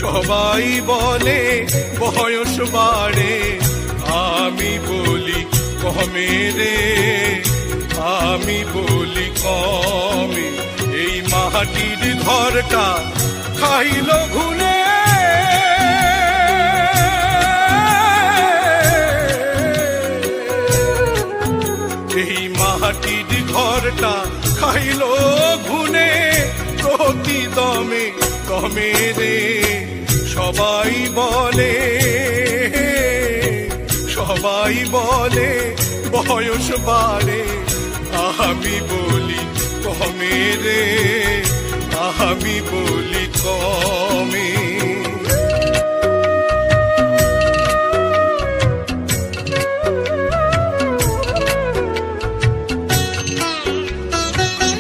সবাই বলে বয়স বাড়ে, আমি বলি কমে রে, আমি বলি কমে। এই মাটির ঘরটা খাইল ঘুনে, এই মাটির ঘরটা খাইল ঘুনে, প্রতি দমে দমে রে। সবাই বলে বয়স বাড়ে, আমি বলি কমে রে, আমি বলি কম।